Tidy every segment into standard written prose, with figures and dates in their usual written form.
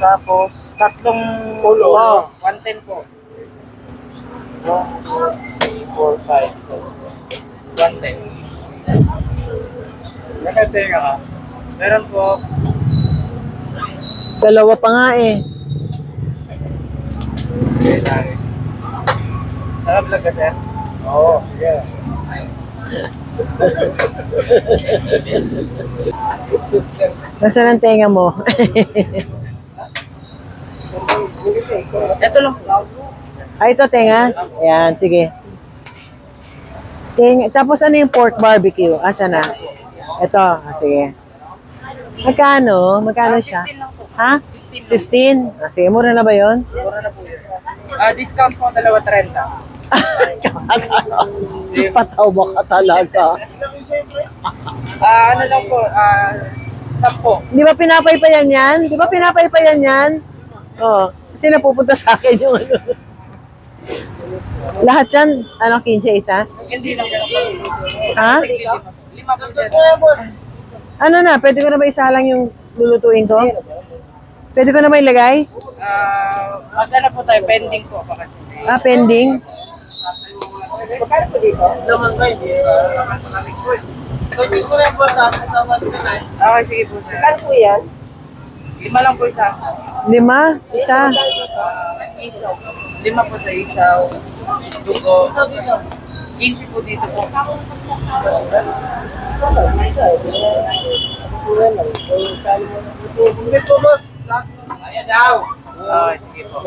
Tapos, tatlong ulo. Oh, 110 po. 1, 2, 3, 4, 5. 110. Nakatenga ka? Meron po. Dalawa pa nga eh. Naka-vlog ka, sir? Oo, sige. Nasaan ang tenga mo? Ito lang po. Ay, ito tenga? Ayan, sige. Tenga. Tapos ano yung pork barbecue? Asa na? Ito, sige. Magkano? Magkano siya? 15 lang po. Ha? 15? Sige, mura na ba yun? Mura na po yun. Discount po, dalawa 30. Patawa ka talaga. Ano lang po, 10. Di ba pinapaypayan yan? Di ba pinapaypayan yan? Oo. Kasi napupunta sa akin yung ano. Lahat yan, ano, 15 isa? Hindi lang. Ha? 5 po dyan. Ano na, pwede ko na ba isalang yung lulutuin ko? Pwede ko na ba ilagay? Magkano po tayo, pending po pa kasi. Pending. Magkano po dito? Naman kayo. Pwede ko rin po sa okay, sige po sir. Magkano po yan? 5 lang po isa. 5? Isa? Isaw. 5 po sa isaw. Dugo. 15 po dito po. Bumit po, boss. Ayan daw. Okay, sige po.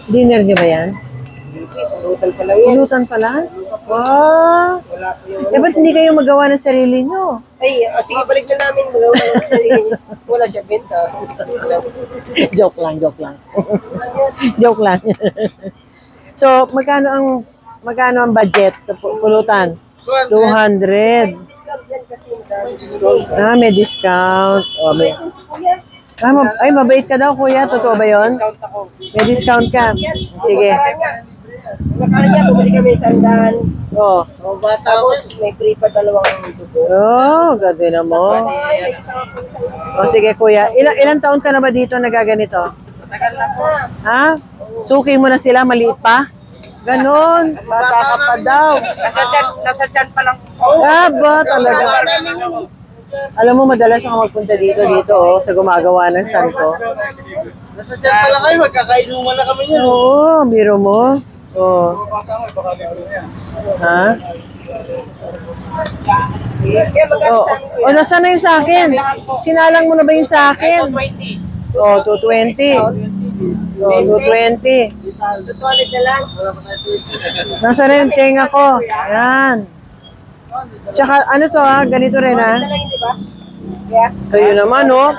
Dinner niyo ba yan? Pulutan pa lang yan. Pulutan pala? Wow! Wala po yun. Eh, ba't hindi kayo magawa ng sarili niyo? Ay, sige, balik na namin. Magawa ng sarili. Wala siya benta. Joke lang, joke lang. Joke lang. So, magkano ang budget sa pulutan? 200. Discount yan kasi. May discount. Ay, mabait ka daw, kuya. Totoo ba yun? Discount ako. May discount ka. Sige. Makanya, bumili kami 100. Oh. Tapos, may free pa 2 dugo. Oh, ganda na mo. O sige, kuya. Ilang taon ka na ba dito nagaganito? Matagal na po. Ha? Suki mo na sila, maliit pa? Ganon. Bata ka pa daw. Nasa tiyan pa lang. Ba, talaga. Alam mo, madalas ako magpunta dito, oh, sa gumagawa ng santo. Nasa tiyan pa lang kayo, magkakainuman na kami yan. Oo, biro mo. Oo. Ha? Oh, nasaan na yung sa akin? Sinalang mo na ba yung sa akin? 20. Oh, 220. Oh, 220. Sa toilet na lang. Nasaan na yung tenga ko? Ayan. Tsaka, ano to ganito rin ha? Kayo naman, oh.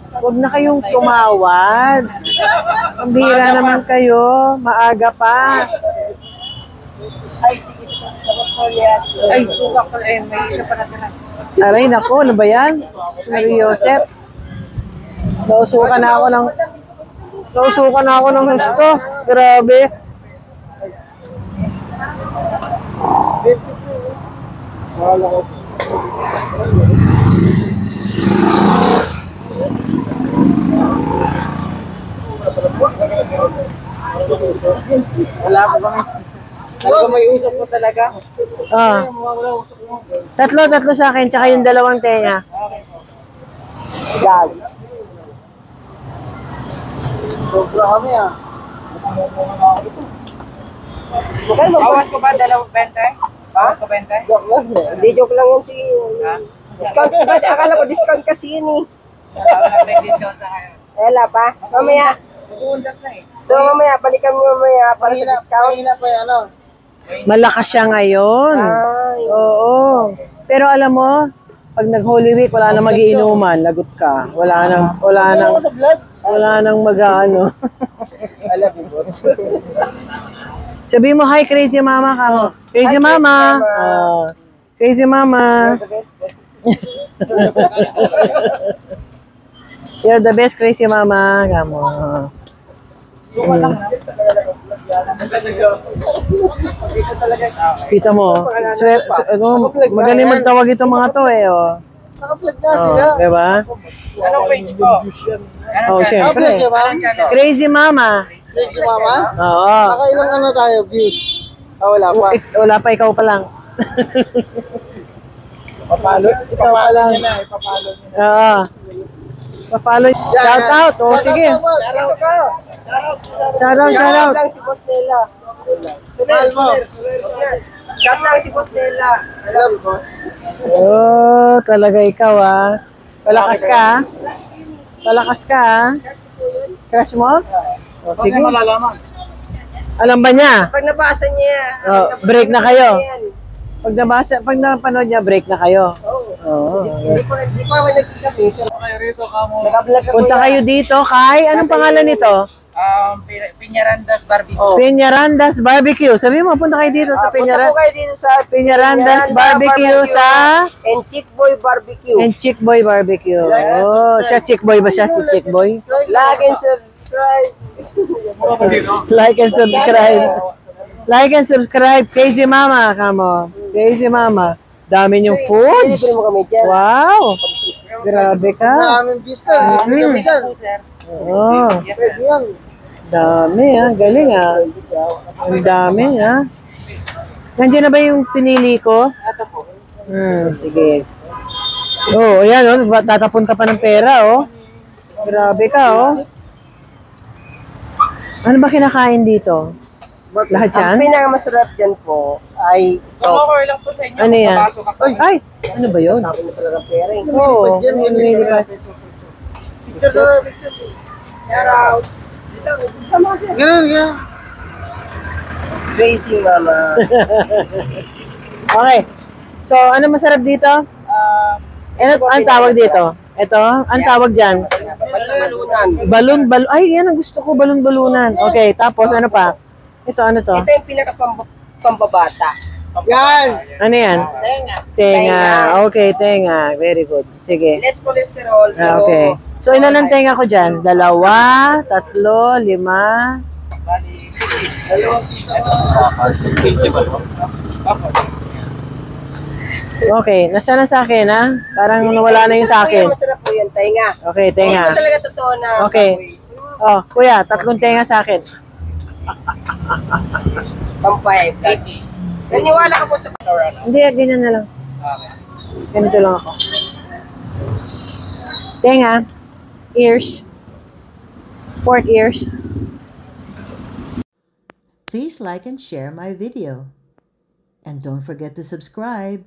Huwag na kayong tumawad. Ang bihira naman kayo. Maaga pa. Ay, suka pa eh. May isa pa natin. Aray, nako, ano ba yan? Mary Joseph. Nausukan na ako ng gusto. Grabe. Wala pa kami. Talaga may usap po talaga. Tatlo sa akin, tsaka yung 2 tenga. Gag. Sobra kami Bawas ko ba 2.20? Bawas ko 20? Joke lang. Hindi joke lang yan si... Discount ba? Akala ko discount kasi yun eh. May discount sa kayo. Wala pa. Mamaya. Uundas na eh. So mamaya, balikan mo mamaya para sa discount. Malakas siya ngayon. Ay. Oo. Pero alam mo, pag nag-Holy Week, wala nang magiinuman. Lagot ka. Wala nang mag-ano. Alam mo, boss. Sabi mo, hi, Crazy Mama ka mo. Crazy Mama. Crazy Mama. You're the best, Crazy Mama. Ka mo. Kita mo, magaling magtawag itong mga to eh, oh. Naka-vlog na sila. Diba? Anong page po? Oh, syempre. Anong channel? Crazy Mama. Crazy Mama? Oo. Nakailang ano tayo, views? Wala pa. Wala pa, ikaw pa lang. Ipapalo niya na, ipapalo niya. Oo. Papalo. Shout out. Oh, sige. Shout out. lang si Boss Nela. Mahal mo. Shout lang si Boss Nela. Alam, boss. Oh, talaga ikaw ah. Palakas ka ah. Palakas ka ah. Crush mo? Oh, sige. Alam ba niya? Pag nabasa niya, Oh, break na kayo. Pag napanood niya, break na kayo. Oo. Hindi ko naman nagkita picture. Nag-vlog ako Punta kayo dito kay, anong pangalan nito? Piñarandas Barbecue. Oh. Peñarandas Barbecue. Sabi mo, punta kayo dito sa Punta po kayo din sa Peñarandas Barbecue sa and Chick Boy Barbecue. and Chick Boy Barbecue. Oh, siya Chick Boy ba siya? Si Chick Boy? Like and subscribe. Like and subscribe. Like and subscribe. Crazy Mama, come on. Crazy Mama. Dami niyong foods. Pilitin mo kami dyan. Wow. Grabe ka. Maraming vista. Kami dyan. Oh, Pwede yan. dami ah. Galing ah. Ang dami ah. Nandiyan na ba yung pinili ko? Ito po. Sige. Oh, ayan oh. Tatapon ka pa ng pera oh. Grabe ka oh. Ano ba kinakain dito? Lahat yan? Ang pinakamasarap dyan po ay Okay lang po sa inyo. Ano yan? Papasok ako. Ay, ano ba yun? Sabi mo talaga pera eh. Oo. Picture na. Picture. Shout out. Dito, sama siya. Ganun. Crazy Mama. Okay. So, ano masarap dito? Ano tawag dito? Ito? Ano tawag dyan? Balon-balunan. Ay, yan ang gusto ko, balon-balunan. Okay, tapos ano pa? Ito, ano to? Ito yung pinaka-pambabata. Yan! Ano yan? Tenga. Okay, tenga. Very good. Sige. Less cholesterol. pero- Okay. So, ilan ang tenga ko dyan? 2, 3, 5. Bali, Okay. Nasaan na sa akin, ha? Parang nawala na yung sa akin. Masarap po yan, tainga. Okay, tenga. Ito talaga totoo na. Okay. Oh, kuya, 3 tenga sa akin. Pampay. Naniwala ka po sa panoran. Hindi, ganyan na lang. Ganito lang ako. Tenga. Ears. Pork ears. Please like and share my video. And don't forget to subscribe.